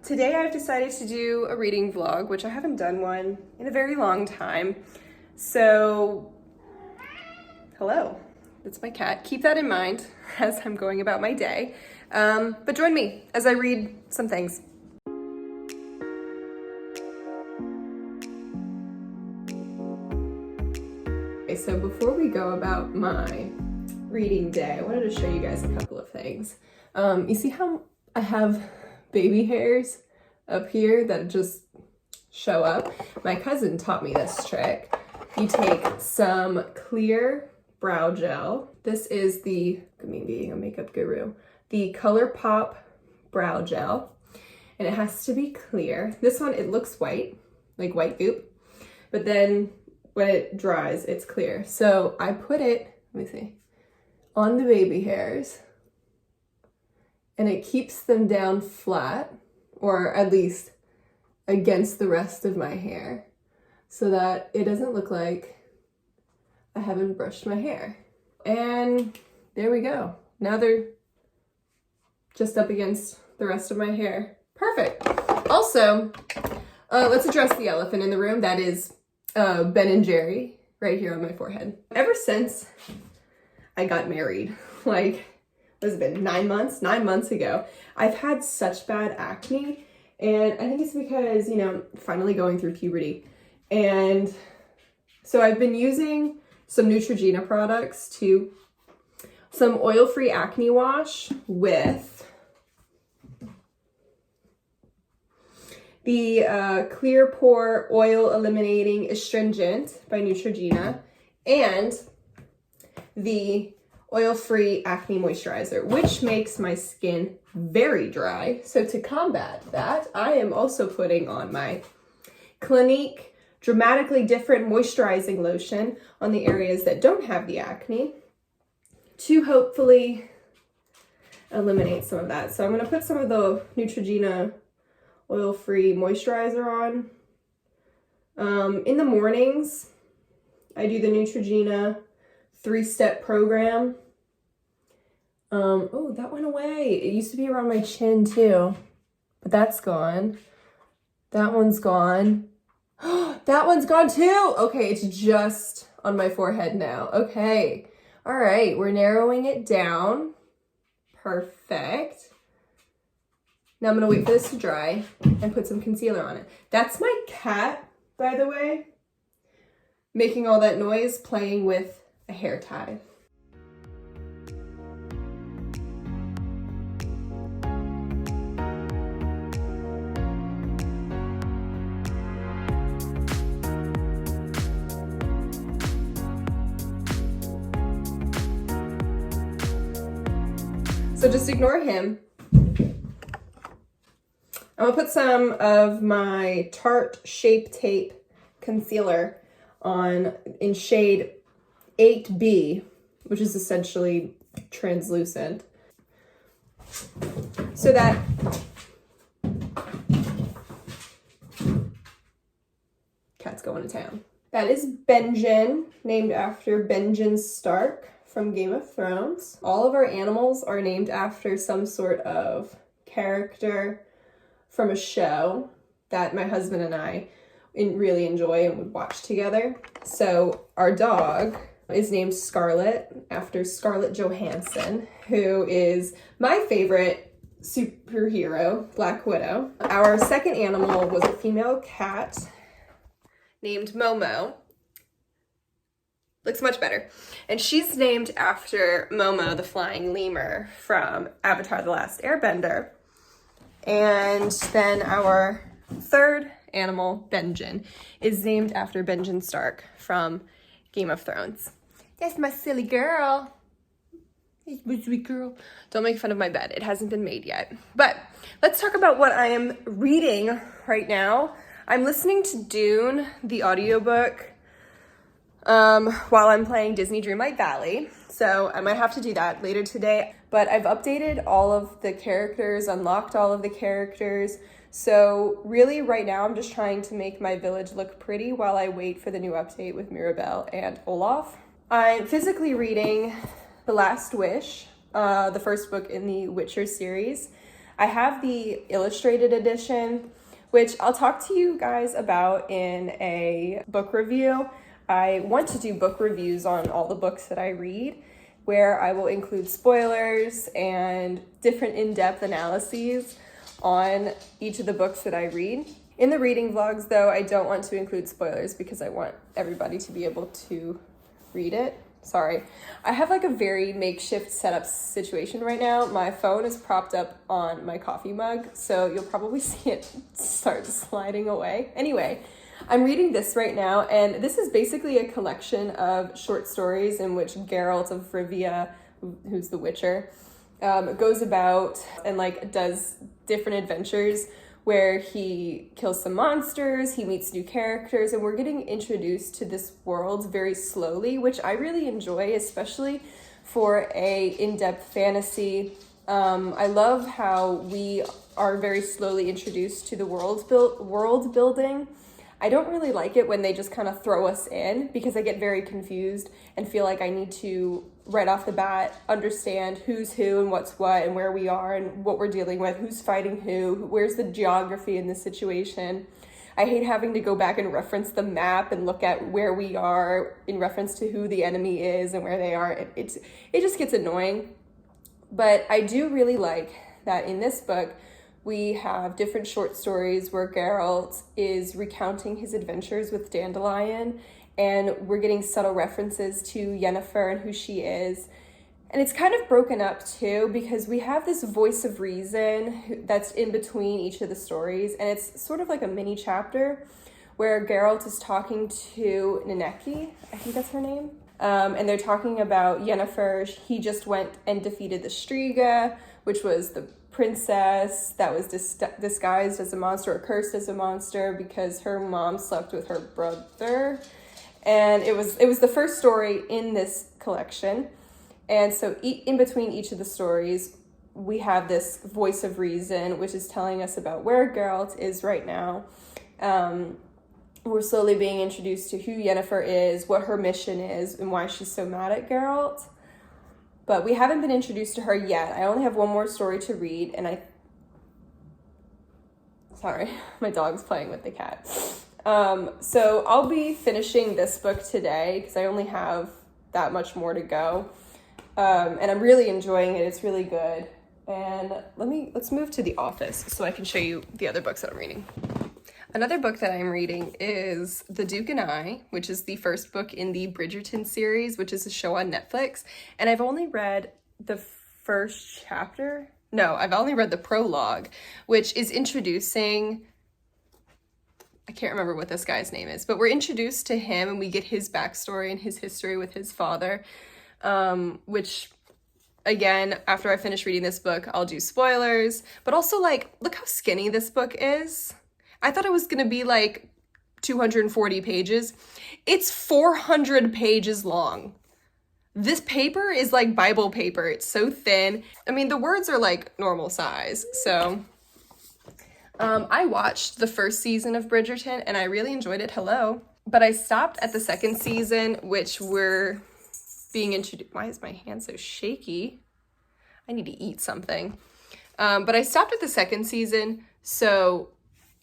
Today I've decided to do a reading vlog, which I haven't done one in a very long time. So, hello, that's my cat. Keep that in mind as I'm going about my day. But join me as I read some things. Okay, so before we go about my reading day, I wanted to show you guys a couple of things. You see how I have baby hairs up here that just show up? My cousin taught me this trick. You take some clear brow gel. This is me being a makeup guru, the ColourPop brow gel, and it has to be clear. This one, it looks white, like white goop, but then when it dries, it's clear. So I put it, let me see, on the baby hairs, and it keeps them down flat, or at least against the rest of my hair, so that it doesn't look like I haven't brushed my hair. And there we go. Now they're just up against the rest of my hair. Perfect. Also, let's address the elephant in the room. That is Ben & Jerry right here on my forehead. Ever since I got married, like, what has it been, 9 months? 9 months ago, I've had such bad acne, and I think it's because, you know, finally going through puberty. And so I've been using some Neutrogena products too. Some oil-free acne wash with the Clear Pore Oil Eliminating Astringent by Neutrogena, and the oil-free acne moisturizer, which makes my skin very dry. So to combat that, I am also putting on my Clinique Dramatically Different Moisturizing Lotion on the areas that don't have the acne to hopefully eliminate some of that. So I'm going to put some of the Neutrogena oil-free moisturizer on. In the mornings, I do the Neutrogena 3-step program. Oh, that went away. It used to be around my chin too, but that's gone. That one's gone. That one's gone too. Okay, it's just on my forehead now. Okay. All right, we're narrowing it down. Perfect. Now I'm gonna wait for this to dry and put some concealer on it. That's my cat, by the way, making all that noise, playing with a hair tie. So just ignore him. I'm gonna put some of my Tarte Shape Tape concealer on in shade 8B, which is essentially translucent, so that cat's going to town. That is Benjen, named after Benjen Stark from Game of Thrones. All of our animals are named after some sort of character from a show that my husband and I really enjoy and would watch together. So our dog is named Scarlett after Scarlett Johansson, who is my favorite superhero, Black Widow. Our second animal was a female cat named Momo. Looks much better. And she's named after Momo, the flying lemur from Avatar: The Last Airbender. And then our third animal, Benjen, is named after Benjen Stark from Game of Thrones. That's my silly girl. That's my sweet girl. Don't make fun of my bed. It hasn't been made yet. But let's talk about what I am reading right now. I'm listening to Dune, the audiobook, while I'm playing Disney Dreamlight Valley. So I might have to do that later today. But I've updated all of the characters, unlocked all of the characters. So really right now I'm just trying to make my village look pretty while I wait for the new update with Mirabelle and Olaf. I'm physically reading The Last Wish, the first book in the Witcher series. I have the illustrated edition, which I'll talk to you guys about in a book review. I want to do book reviews on all the books that I read, where I will include spoilers and different in-depth analyses on each of the books that I read. In the reading vlogs, though, I don't want to include spoilers because I want everybody to be able to read it. Sorry. I have like a very makeshift setup situation right now. My phone is propped up on my coffee mug, so you'll probably see it start sliding away. Anyway, I'm reading this right now, and this is basically a collection of short stories in which Geralt of Rivia, who's the Witcher, goes about and like does different adventures where he kills some monsters, he meets new characters, and we're getting introduced to this world very slowly, which I really enjoy, especially for a in-depth fantasy. I love how we are very slowly introduced to the world building. I don't really like it when they just kind of throw us in, because I get very confused and feel like I need to, right off the bat, understand who's who and what's what and where we are and what we're dealing with, who's fighting who, where's the geography in this situation. I hate having to go back and reference the map and look at where we are in reference to who the enemy is and where they are. It just gets annoying. But I do really like that in this book, we have different short stories where Geralt is recounting his adventures with Dandelion, and we're getting subtle references to Yennefer and who she is. And it's kind of broken up too, because we have this voice of reason that's in between each of the stories, and it's sort of like a mini chapter where Geralt is talking to Nenneke, I think that's her name, and they're talking about Yennefer. He just went and defeated the Striga, which was the princess that was disguised as a monster or cursed as a monster because her mom slept with her brother. And it was the first story in this collection. And so in between each of the stories, we have this voice of reason, which is telling us about where Geralt is right now. We're slowly being introduced to who Yennefer is, what her mission is, and why she's so mad at Geralt. But we haven't been introduced to her yet. I only have one more story to read, and sorry, my dog's playing with the cat. So I'll be finishing this book today because I only have that much more to go. And I'm really enjoying it. It's really good. And let's move to The Office so I can show you the other books that I'm reading. Another book that I'm reading is The Duke and I, which is the first book in the Bridgerton series, which is a show on Netflix. And I've only read the first chapter. No, I've only read the prologue, which is introducing, I can't remember what this guy's name is, but we're introduced to him and we get his backstory and his history with his father, which, again, after I finish reading this book, I'll do spoilers. But also, like, look how skinny this book is. I thought it was going to be like 240 pages. It's 400 pages long. This paper is like Bible paper. It's so thin. I mean, the words are like normal size. So I watched the first season of Bridgerton and I really enjoyed it. Hello. But I stopped at the second season, which we're being introduced. Why is my hand so shaky? I need to eat something. But I stopped at the second season. So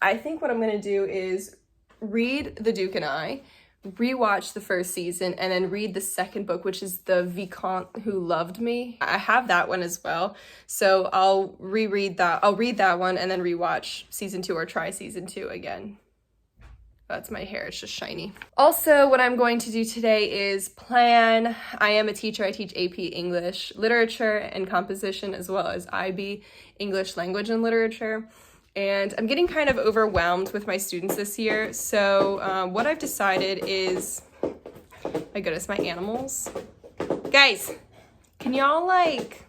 I think what I'm going to do is read The Duke and I, rewatch the first season, and then read the second book, which is The Vicomte Who Loved Me. I have that one as well. So I'll reread that. I'll read that one and then rewatch season 2 or try season 2 again. That's my hair. It's just shiny. Also, what I'm going to do today is plan. I am a teacher. I teach AP English Literature and Composition, as well as IB English Language and Literature. And I'm getting kind of overwhelmed with my students this year. So what I've decided is, my goodness, my animals. Guys, can y'all like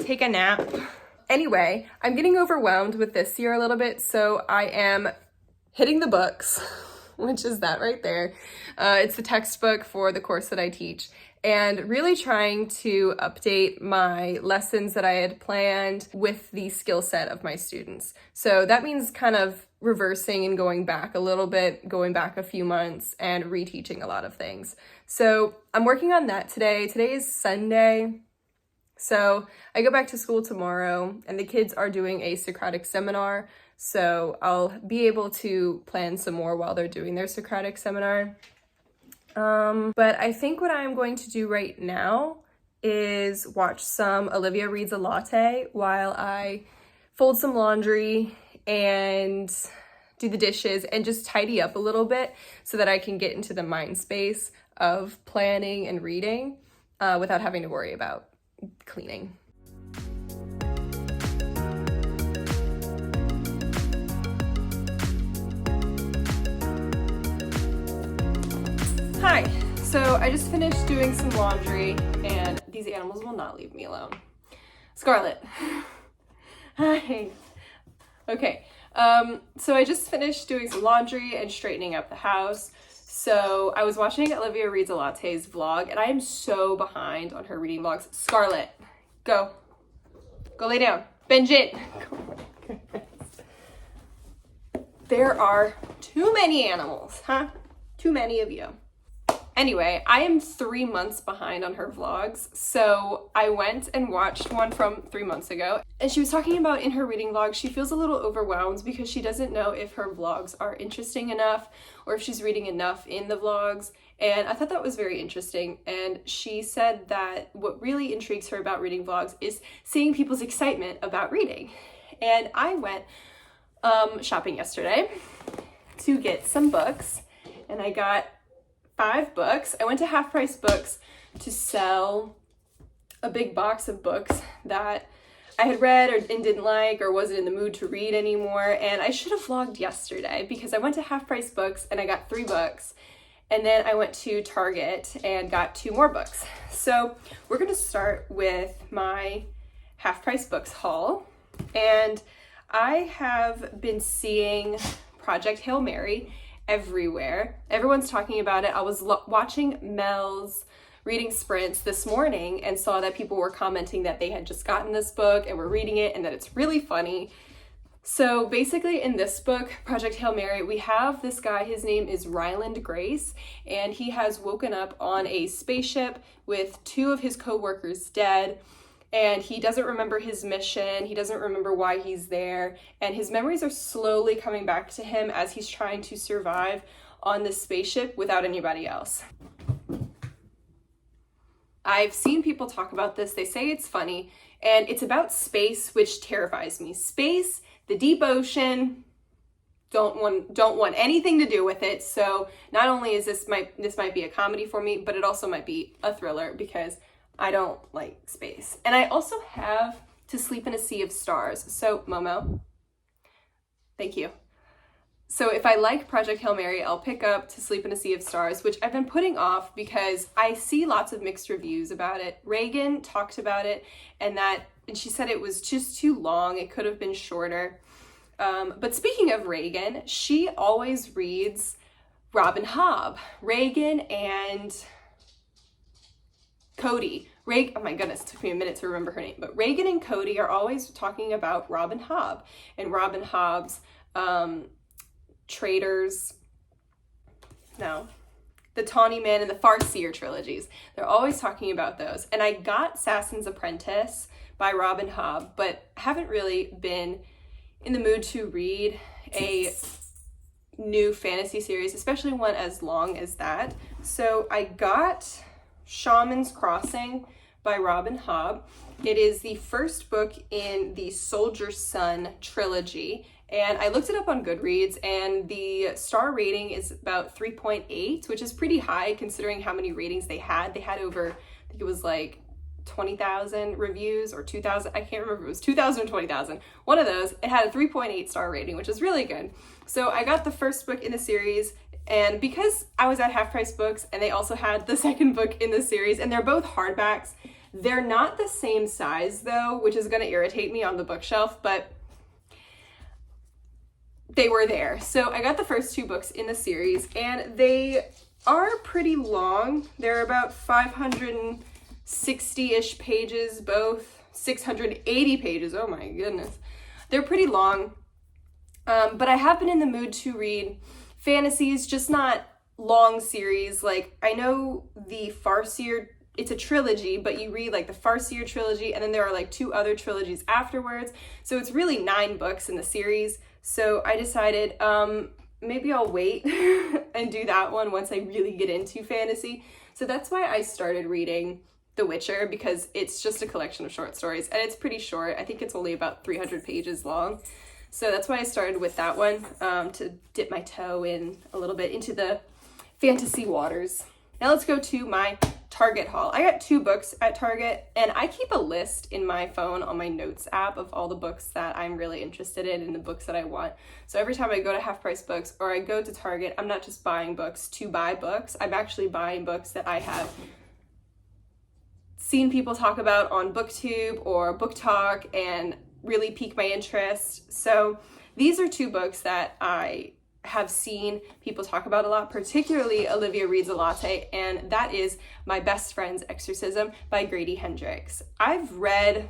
take a nap? Anyway, I'm getting overwhelmed with this year a little bit. So I am hitting the books, which is that right there. It's the textbook for the course that I teach. And really trying to update my lessons that I had planned with the skill set of my students. So that means kind of reversing and going back a little bit, going back a few months and reteaching a lot of things. So I'm working on that today. Today is Sunday. So I go back to school tomorrow and the kids are doing a Socratic seminar. So I'll be able to plan some more while they're doing their Socratic seminar. But I think what I'm going to do right now is watch some Olivia Reads a Latte while I fold some laundry and do the dishes and just tidy up a little bit so that I can get into the mind space of planning and reading without having to worry about cleaning. Hi, so I just finished doing some laundry and these animals will not leave me alone. Scarlet. Hi. Okay, so I just finished doing some laundry and straightening up the house. So I was watching Olivia Reads a Latte's vlog and I am so behind on her reading vlogs. Scarlet, go. Go lay down. Binge it. There are too many animals, huh? Too many of you. Anyway, I am 3 months behind on her vlogs, so I went and watched one from 3 months ago, and she was talking about in her reading vlog, she feels a little overwhelmed because she doesn't know if her vlogs are interesting enough or if she's reading enough in the vlogs, and I thought that was very interesting, and she said that what really intrigues her about reading vlogs is seeing people's excitement about reading. And I went shopping yesterday to get some books, and I got 5 books. I went to Half Price Books to sell a big box of books that I had read and didn't like or wasn't in the mood to read anymore. And I should have vlogged yesterday because I went to Half Price Books and I got 3 books. And then I went to Target and got 2 more books. So we're going to start with my Half Price Books haul. And I have been seeing Project Hail Mary everywhere. Everyone's talking about it. I was watching Mel's reading sprints this morning and saw that people were commenting that they had just gotten this book and were reading it and that it's really funny. So basically in this book, Project Hail Mary, we have this guy, his name is Ryland Grace, and he has woken up on a spaceship with 2 of his co-workers dead. And he doesn't remember his mission, he doesn't remember why he's there, and his memories are slowly coming back to him as he's trying to survive on this spaceship without anybody else. I've seen people talk about this, they say it's funny, and it's about space, which terrifies me. Space, the deep ocean, don't want anything to do with it. So not only is this might be a comedy for me, but it also might be a thriller because I don't like space. And I also have To Sleep in a Sea of Stars. So, Momo, thank you. So if I like Project Hail Mary, I'll pick up To Sleep in a Sea of Stars, which I've been putting off because I see lots of mixed reviews about it. Reagan talked about it and she said it was just too long. It could have been shorter. But speaking of Reagan, she always reads Robin Hobb. Reagan and Cody. Oh my goodness, it took me a minute to remember her name. But Reagan and Cody are always talking about Robin Hobb and Robin Hobb's the Tawny Man and the Farseer trilogies. They're always talking about those. And I got Sassen's Apprentice by Robin Hobb, but haven't really been in the mood to read a new fantasy series, especially one as long as that. So I got Shaman's Crossing by Robin Hobb. It is the first book in the Soldier Son trilogy, and I looked it up on Goodreads, and the star rating is about 3.8, which is pretty high considering how many ratings they had. They had over, I think it was like 20,000 reviews or 2,000, I can't remember if it was 2,000 or 20,000. One of those, it had a 3.8 star rating, which is really good. So I got the first book in the series, and because I was at Half Price Books and they also had the second book in the series, and they're both hardbacks, they're not the same size though, which is going to irritate me on the bookshelf, but they were there. So I got the first 2 books in the series, and they are pretty long. They're about 560-ish pages, both 680 pages. Oh my goodness. They're pretty long, but I have been in the mood to read fantasies, just not long series. Like, I know the Farseer it's a trilogy, but you read like the Farseer trilogy, and then there are like 2 other trilogies afterwards. So it's really 9 books in the series. So I decided maybe I'll wait and do that one once I really get into fantasy. So that's why I started reading The Witcher, because it's just a collection of short stories, and it's pretty short. I think it's only about 300 pages long. So that's why I started with that one, to dip my toe in a little bit into the fantasy waters. Now let's go to my Target haul. I got 2 books at Target, and I keep a list in my phone on my notes app of all the books that I'm really interested in and the books that I want. So every time I go to Half Price Books or I go to Target, I'm not just buying books to buy books. I'm actually buying books that I have seen people talk about on BookTube or Book Talk and really pique my interest. So these are 2 books that I have seen people talk about a lot, particularly Olivia Reads a Latte, and that is My Best Friend's Exorcism by Grady Hendrix. I've read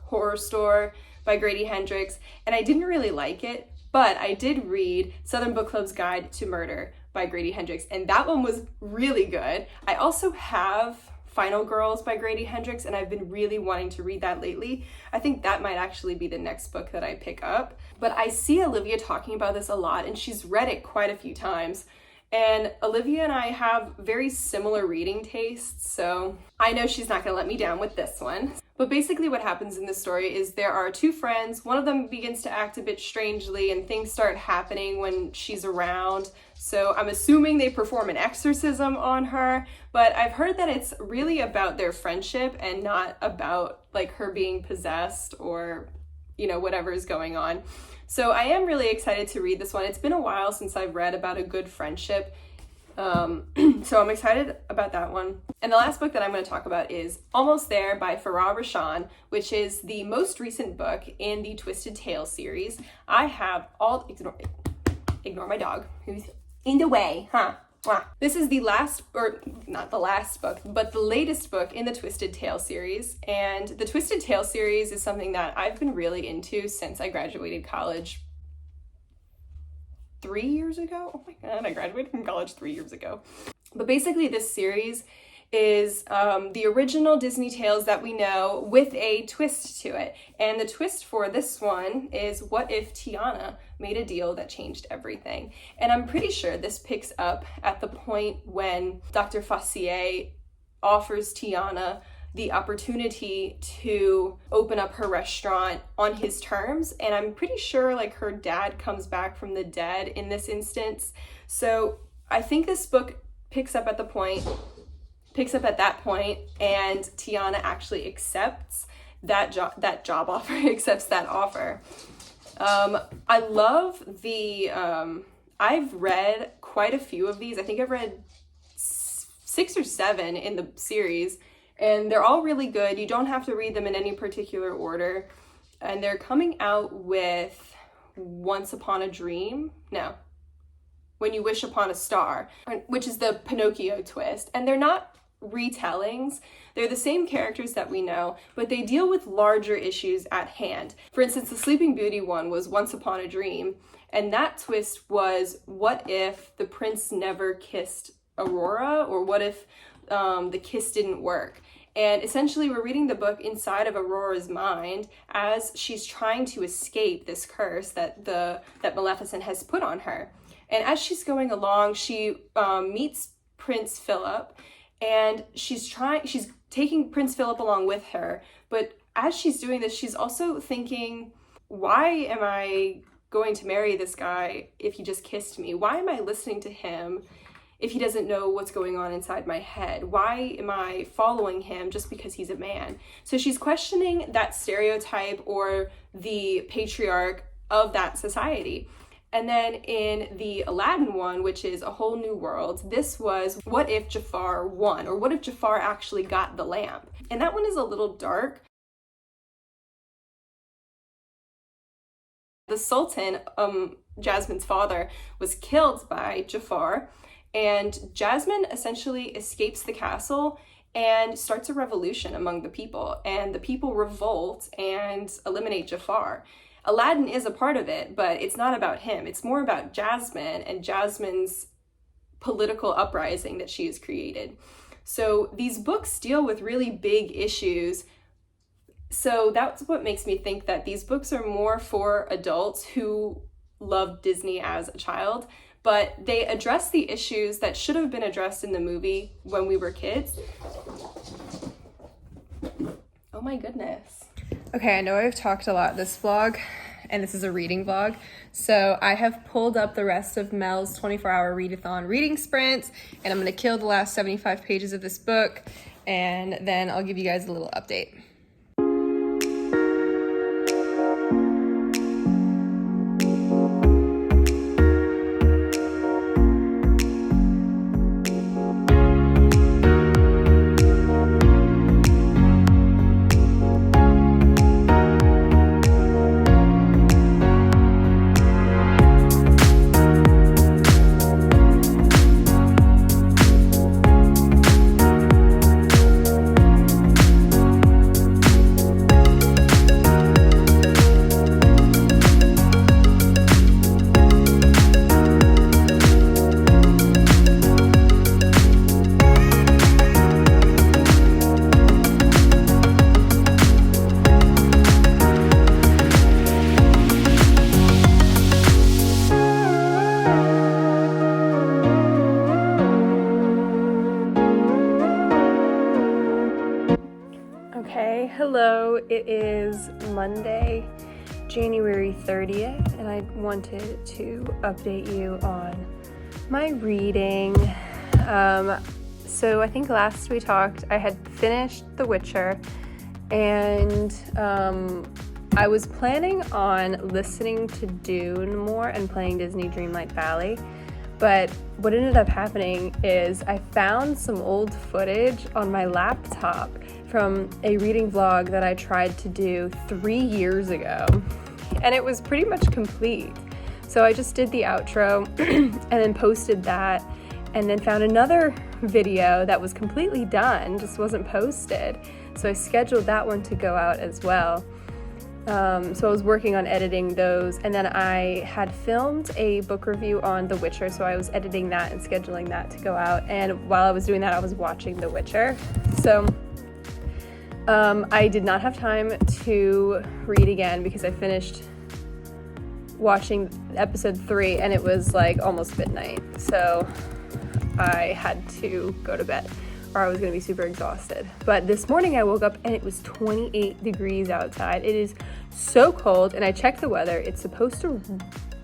Horror Store by Grady Hendrix, and I didn't really like it, but I did read Southern Book Club's Guide to Murder by Grady Hendrix, and that one was really good. I also have Final Girls by Grady Hendrix, and I've been really wanting to read that lately. I think that might actually be the next book that I pick up. But I see Olivia talking about this a lot, and she's read it quite a few times. And Olivia and I have very similar reading tastes, so I know she's not gonna let me down with this one. But basically what happens in this story is there are 2 friends. One of them begins to act a bit strangely, and things start happening when she's around. So I'm assuming they perform an exorcism on her, but I've heard that it's really about their friendship and not about like her being possessed or, you know, whatever is going on. So I am really excited to read this one. It's been a while since I've read about a good friendship. So I'm excited about that one. And the last book that I'm going to talk about is Almost There by Farah Rashan, which is the most recent book in the Twisted Tales series. I have all... Ignore my dog, who's in the way, huh? This is the last, or not the last book, but the latest book in the Twisted Tales series. And the Twisted Tales series is something that I've been really into since I graduated college 3 years ago. Oh my God, I graduated from college 3 years ago. But basically this series is the original Disney tales that we know with a twist to it. And the twist for this one is, what if Tiana made a deal that changed everything? And I'm pretty sure this picks up at the point when Dr. Fossier offers Tiana the opportunity to open up her restaurant on his terms. And I'm pretty sure like her dad comes back from the dead in this instance. So I think this book picks up at that point, and Tiana actually accepts that job offer, accepts that offer. I love the, I've read quite a few of these. I think I've read 6 or 7 in the series, and they're all really good. You don't have to read them in any particular order. And they're coming out with Once Upon a Dream. No. When You Wish Upon a Star, which is the Pinocchio twist. And they're not retellings. They're the same characters that we know, but they deal with larger issues at hand. For instance, the Sleeping Beauty one was Once Upon a Dream, and that twist was, what if the prince never kissed Aurora, or what if the kiss didn't work? And essentially we're reading the book inside of Aurora's mind as she's trying to escape this curse that Maleficent has put on her. And as she's going along, she meets Prince Philip, and she's taking Prince Philip along with her. But as she's doing this, she's also thinking, why am I going to marry this guy if he just kissed me? Why am I listening to him if he doesn't know what's going on inside my head? Why am I following him just because he's a man? So she's questioning that stereotype or the patriarch of that society. And then in the Aladdin one, which is A Whole New World, this was, what if Jafar won? Or what if Jafar actually got the lamp? And that one is a little dark. The Sultan, Jasmine's father, was killed by Jafar, and Jasmine essentially escapes the castle and starts a revolution among the people. And the people revolt and eliminate Jafar. Aladdin is a part of it, but it's not about him. It's more about Jasmine and Jasmine's political uprising that she has created. So these books deal with really big issues. So that's what makes me think that these books are more for adults who loved Disney as a child, but they address the issues that should have been addressed in the movie when we were kids. Oh my goodness. Okay, I know I've talked a lot this vlog, and this is a reading vlog, so I have pulled up the rest of Mel's 24-hour readathon reading sprints, and I'm gonna kill the last 75 pages of this book, and then I'll give you guys a little update. Okay, hello, it is Monday, January 30th, and I wanted to update you on my reading. So I think last we talked, I had finished The Witcher, and I was planning on listening to Dune more and playing Disney Dreamlight Valley, but what ended up happening is I found some old footage on my laptop from a reading vlog that I tried to do 3 years ago, and it was pretty much complete. So I just did the outro and then posted that, and then found another video that was completely done, just wasn't posted. So I scheduled that one to go out as well. So I was working on editing those, and then I had filmed a book review on The Witcher, so I was editing that and scheduling that to go out, and while I was doing that I was watching The Witcher. So I did not have time to read again because I finished watching episode 3 and it was like almost midnight, so I had to go to bed or I was going to be super exhausted. But this morning I woke up and it was 28 degrees outside. It is so cold, and I checked the weather. It's supposed to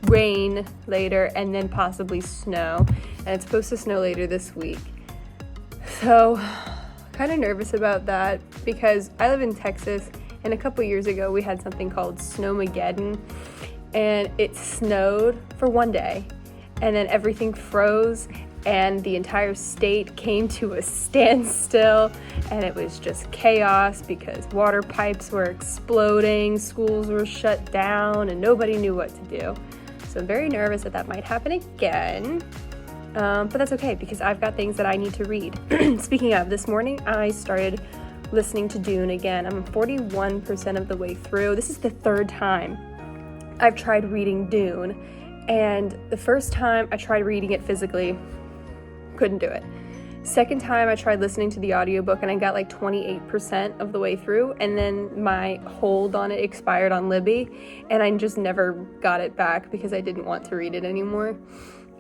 rain later and then possibly snow, and it's supposed to snow later this week. So kind of nervous about that because I live in Texas, and a couple years ago we had something called Snowmageddon, and it snowed for one day and then everything froze and the entire state came to a standstill, and it was just chaos because water pipes were exploding, schools were shut down, and nobody knew what to do. So I'm very nervous that that might happen again. But that's okay because I've got things that I need to read. Speaking of, this morning I started listening to Dune again. I'm 41% of the way through. This is the third time I've tried reading Dune, and the first time I tried reading it physically, couldn't do it. Second time I tried listening to the audiobook and I got like 28% of the way through, and then my hold on it expired on Libby and I just never got it back because I didn't want to read it anymore.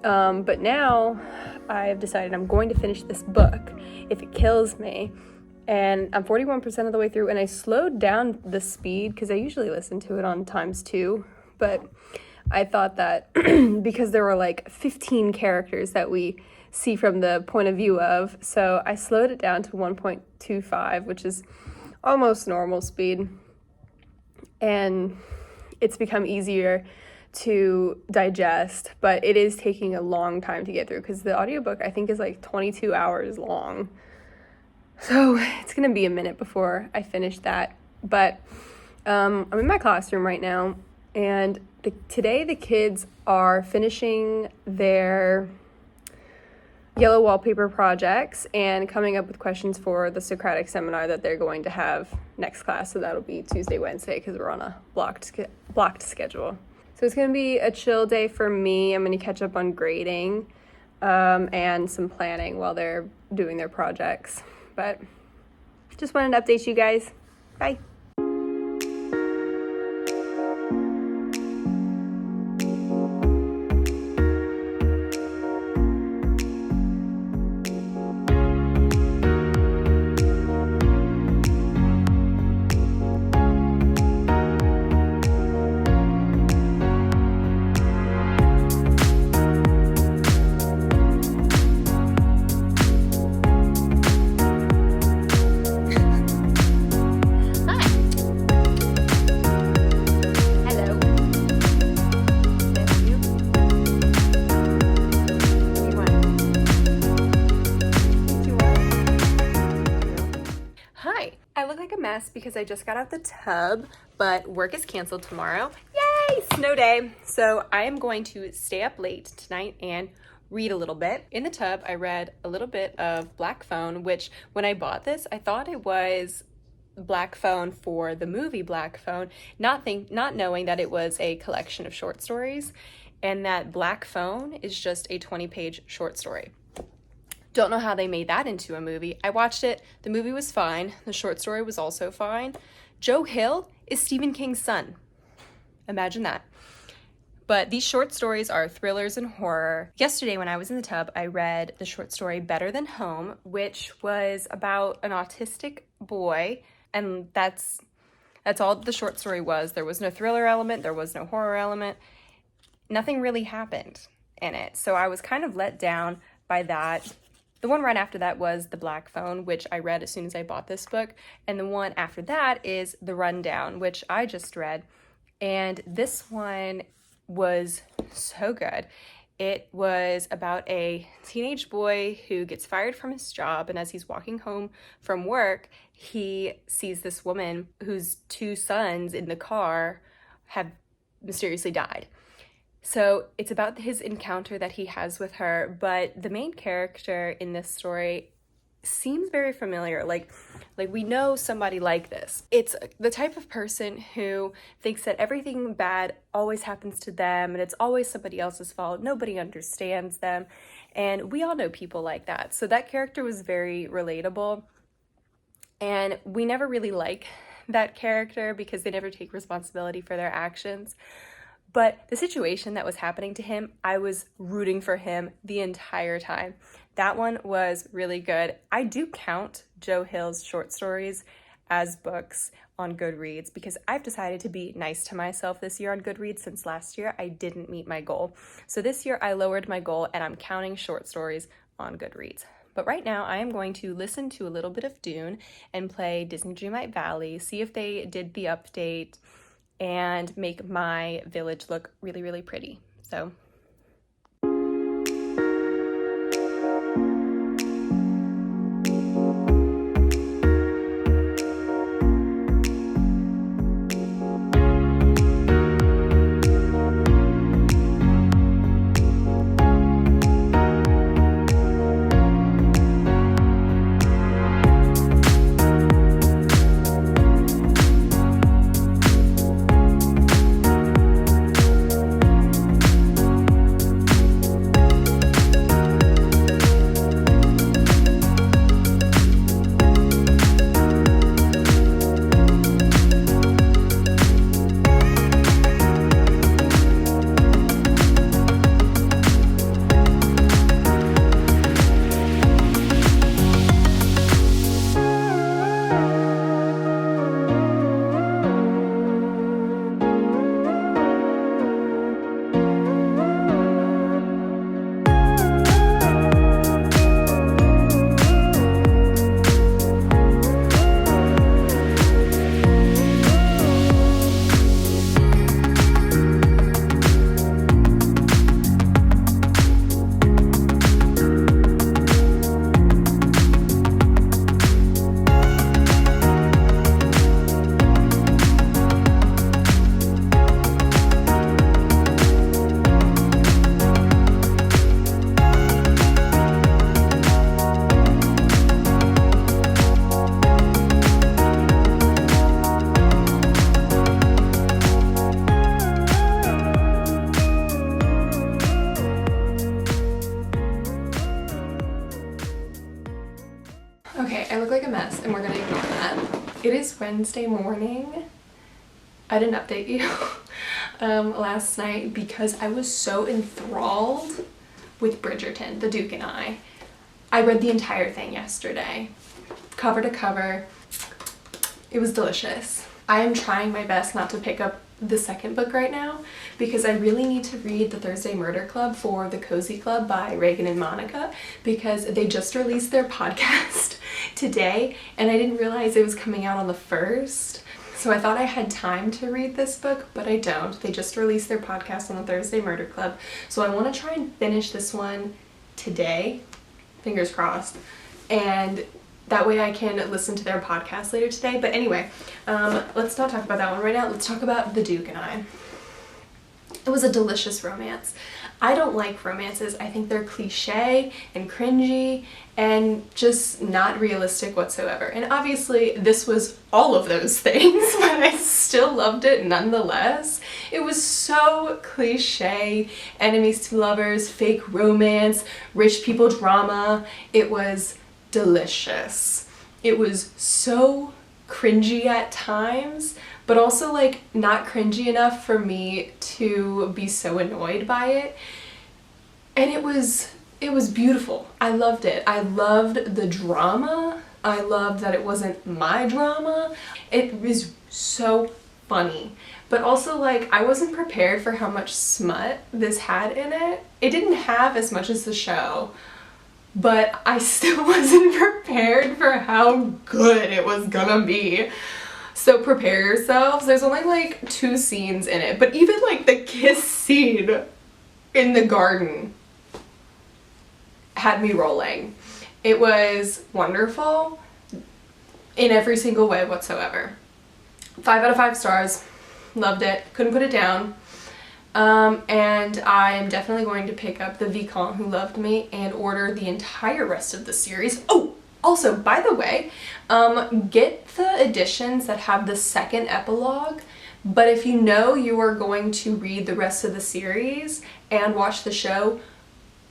But now I've decided I'm going to finish this book if it kills me, and I'm 41% of the way through, and I slowed down the speed because I usually listen to it on ×2, but I thought that because there were like 15 characters that we see from the point of view of, so I slowed it down to 1.25, which is almost normal speed, and it's become easier to digest, but it is taking a long time to get through because the audiobook I think is like 22 hours long, so it's gonna be a minute before I finish that. But I'm in my classroom right now, and today the kids are finishing their yellow wallpaper projects and coming up with questions for the Socratic seminar that they're going to have next class. So that'll be Tuesday, Wednesday, because we're on a blocked schedule. So it's going to be a chill day for me. I'm going to catch up on grading. and some planning while they're doing their projects. But just wanted to update you guys. Bye. Because I just got out the tub, but work is canceled tomorrow. Yay! Snow day. So I am going to stay up late tonight and read a little bit. In the tub, I read a little bit of Black Phone, which when I bought this, I thought it was Black Phone for the movie Black Phone, not knowing that it was a collection of short stories and that Black Phone is just a 20-page short story. Don't know how they made that into a movie. I watched it. The movie was fine. The short story was also fine. Joe Hill is Stephen King's son. Imagine that. But these short stories are thrillers and horror. Yesterday when I was in the tub, I read the short story Better Than Home, which was about an autistic boy. And that's all the short story was. There was no thriller element. There was no horror element. Nothing really happened in it. So I was kind of let down by that. The one right after that was The Black Phone, which I read as soon as I bought this book. And the one after that is The Rundown, which I just read. And this one was so good. It was about a teenage boy who gets fired from his job. And as he's walking home from work, he sees this woman whose 2 sons in the car have mysteriously died. So it's about his encounter that he has with her, but the main character in this story seems very familiar. Like we know somebody like this. It's the type of person who thinks that everything bad always happens to them and it's always somebody else's fault. Nobody understands them. And we all know people like that. So that character was very relatable. And we never really like that character because they never take responsibility for their actions. But the situation that was happening to him, I was rooting for him the entire time. That one was really good. I do count Joe Hill's short stories as books on Goodreads because I've decided to be nice to myself this year on Goodreads since last year I didn't meet my goal. So this year I lowered my goal and I'm counting short stories on Goodreads. But right now I am going to listen to a little bit of Dune and play Disney Dreamlight Valley, see if they did the update, and make my village look really, really pretty. So It is Wednesday morning. I didn't update you last night because I was so enthralled with Bridgerton, The Duke and I. I read the entire thing yesterday, cover to cover. It was delicious. I am trying my best not to pick up the second book right now because I really need to read The Thursday Murder Club for the Cozy Club by Reagan and Monica, because they just released their podcast today and I didn't realize it was coming out on the 1st. So I thought I had time to read this book, but I don't. They just released their podcast on the Thursday Murder Club. So I want to try and finish this one today, fingers crossed, and that way I can listen to their podcast later today. But anyway, let's not talk about that one right now. Let's talk about The Duke and I. It was a delicious romance. I don't like romances. I think they're cliche and cringy and just not realistic whatsoever. And obviously this was all of those things, but I still loved it nonetheless. It was so cliche, enemies to lovers, fake romance, rich people drama. It was delicious. It was so cringy at times, but also like not cringy enough for me to be so annoyed by it. And it was beautiful. I loved it. I loved the drama. I loved that it wasn't my drama. It was so funny. But also, like, I wasn't prepared for how much smut this had in it. It didn't have as much as the show, but I still wasn't prepared for how good it was gonna be. So prepare yourselves. There's only like 2 scenes in it, but even like the kiss scene in the garden had me rolling. It was wonderful in every single way whatsoever. 5 out of 5 stars. Loved it. Couldn't put it down. And I'm definitely going to pick up The Vicomte Who Loved Me and order the entire rest of the series. Oh, also, by the way, get the editions that have the second epilogue, but if you know you are going to read the rest of the series and watch the show,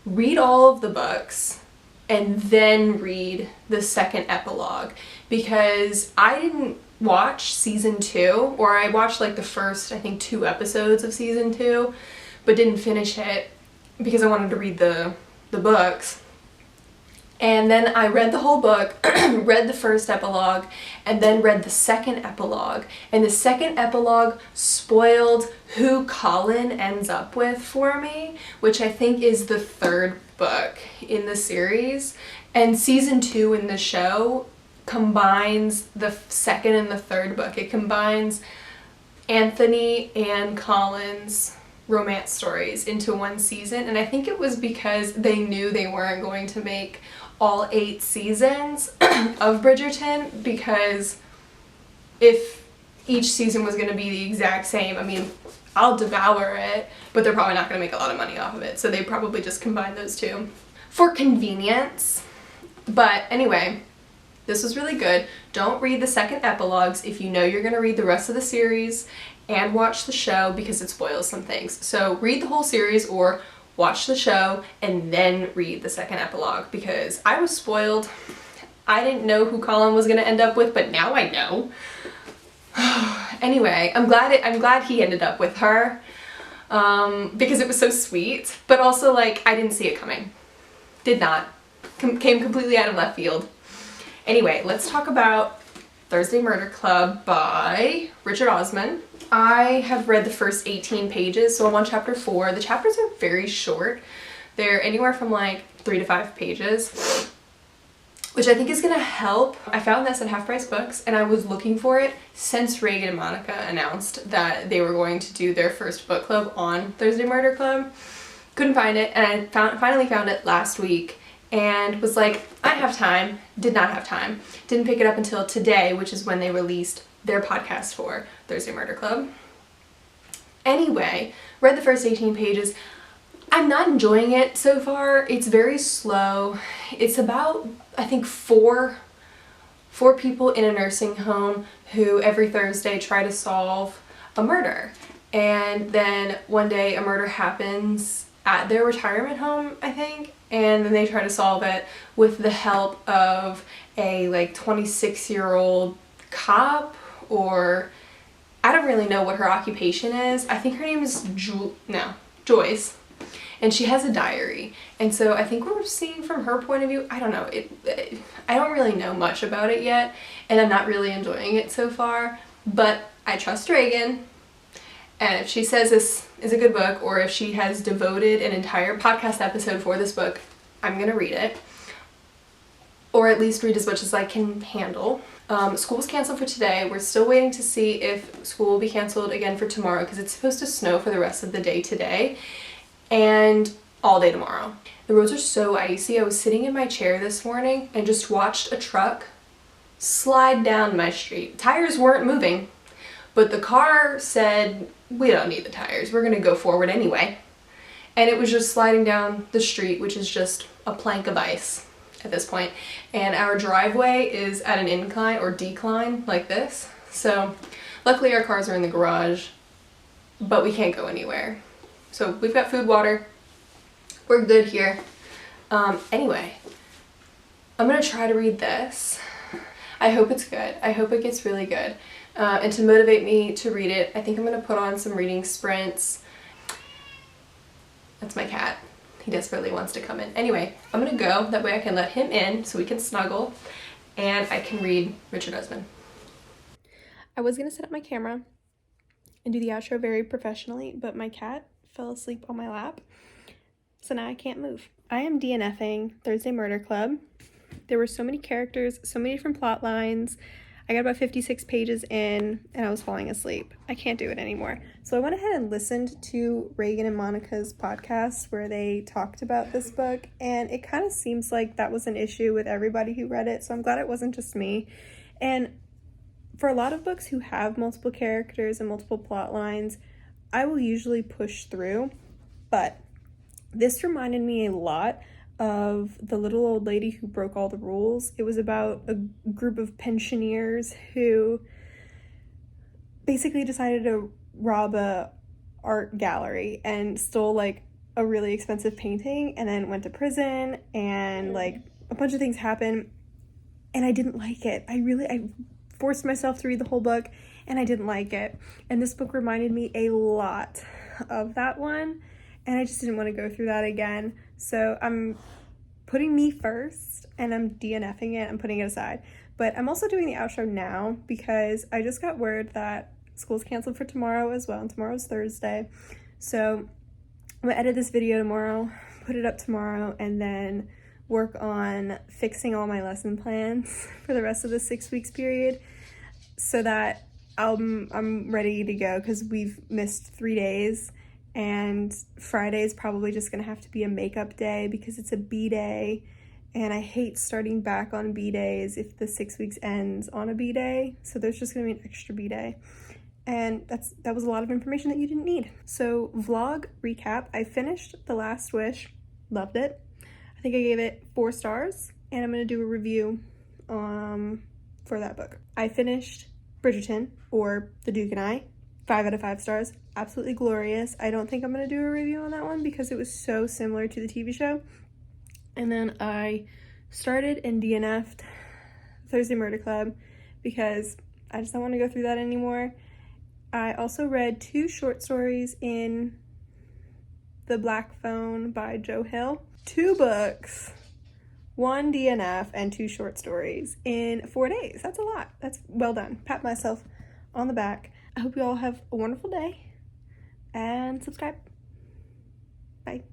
read all of the books and then read the second epilogue, because I didn't watch season 2, or I watched like the first, I think, 2 episodes of season 2, but didn't finish it because I wanted to read the books. And then I read the whole book, read the first epilogue, and then read the second epilogue. And the second epilogue spoiled who Colin ends up with for me, which I think is the 3rd book in the series. And season 2 in the show combines the 2nd and the 3rd book. It combines Anthony and Colin's romance stories into one season. And I think it was because they knew they weren't going to make all 8 seasons of Bridgerton, because if each season was going to be the exact same, I mean, I'll devour it, but they're probably not going to make a lot of money off of it, so they probably just combined those 2 for convenience. But anyway, this was really good. Don't read the second epilogues if you know you're going to read the rest of the series and watch the show, because it spoils some things. So read the whole series or watch the show and then read the second epilogue, because I was spoiled. I didn't know who Colin was going to end up with, but now I know. Anyway, I'm glad he ended up with her, because it was so sweet, but also like I didn't see it coming. Did not. Came completely out of left field. Anyway, let's talk about Thursday Murder Club by Richard Osman. I have read the first 18 pages, so I'm on chapter 4. The chapters are very short. They're anywhere from like 3 to 5 pages, which I think is gonna help. I found this at Half Price Books, and I was looking for it since Reagan and Monica announced that they were going to do their first book club on Thursday Murder Club. Couldn't find it, and I finally found it last week and was like, I have time. Did not have time. Didn't pick it up until today, which is when they released their podcast for Thursday Murder Club. Anyway, read the first 18 pages. I'm not enjoying it so far. It's very slow. It's about, I think, four people in a nursing home who every Thursday try to solve a murder. And then one day a murder happens at their retirement home, I think, and then they try to solve it with the help of a like 26-year-old cop, or I don't really know what her occupation is. I think her name is Joyce. And she has a diary. And so I think we're seeing from her point of view. I don't know. I don't really know much about it yet. And I'm not really enjoying it so far. But I trust Reagan. And if she says this is a good book, or if she has devoted an entire podcast episode for this book, I'm going to read it. Or at least read as much as I can handle. School's canceled for today. We're still waiting to see if school will be canceled again for tomorrow, because it's supposed to snow for the rest of the day today and all day tomorrow. The roads are so icy. I was sitting in my chair this morning and just watched a truck slide down my street. Tires weren't moving, but the car said, we don't need the tires. We're gonna go forward anyway. And it was just sliding down the street, which is just a plank of ice at this point. And our driveway is at an incline or decline like this. So luckily our cars are in the garage, but we can't go anywhere. So we've got food, water. We're good here. Anyway, I'm gonna try to read this. I hope it's good. I hope it gets really good. And to motivate me to read it, I think I'm gonna put on some reading sprints. That's my cat. He desperately wants to come in. Anyway, I'm gonna go. That way I can let him in so we can snuggle and I can read Richard Osman. I was gonna set up my camera and do the outro very professionally, but my cat fell asleep on my lap, so now I can't move. I am DNFing Thursday Murder Club. There were so many characters, so many different plot lines. I got about 56 pages in and I was falling asleep. I can't do it anymore. So I went ahead and listened to Reagan and Monica's podcast where they talked about this book, and it kind of seems like that was an issue with everybody who read it, so I'm glad it wasn't just me. And for a lot of books who have multiple characters and multiple plot lines, I will usually push through, but this reminded me a lot of The Little Old Lady Who Broke All the Rules. It was about a group of pensioners who basically decided to rob a art gallery and stole like a really expensive painting, and then went to prison, and like a bunch of things happened, and I didn't like it. I forced myself to read the whole book, and I didn't like it. And this book reminded me a lot of that one, and I just didn't want to go through that again. So I'm putting me first, and I'm DNFing it. I'm putting it aside. But I'm also doing the outro now because I just got word that school's canceled for tomorrow as well, and tomorrow's Thursday. So I'm gonna edit this video tomorrow, put it up tomorrow, and then work on fixing all my lesson plans for the rest of the 6 weeks period so that I'm ready to go, because we've missed 3 days, and Friday is probably just gonna have to be a makeup day because it's a B day, and I hate starting back on B days if the 6 weeks ends on a B day, so there's just gonna be an extra B day. And that was a lot of information that you didn't need. So vlog recap, I finished The Last Wish, loved it. I think I gave it 4 stars, and I'm gonna do a review for that book. I finished Bridgerton, or The Duke and I, 5 out of 5 stars, absolutely glorious. I don't think I'm gonna do a review on that one because it was so similar to the TV show. And then I started and DNF'd Thursday Murder Club because I just don't want to go through that anymore. I also read 2 short stories in The Black Phone by Joe Hill. 2 books, 1 DNF, and 2 short stories in 4 days. That's a lot. That's well done. Pat myself on the back. I hope you all have a wonderful day, and subscribe. Bye.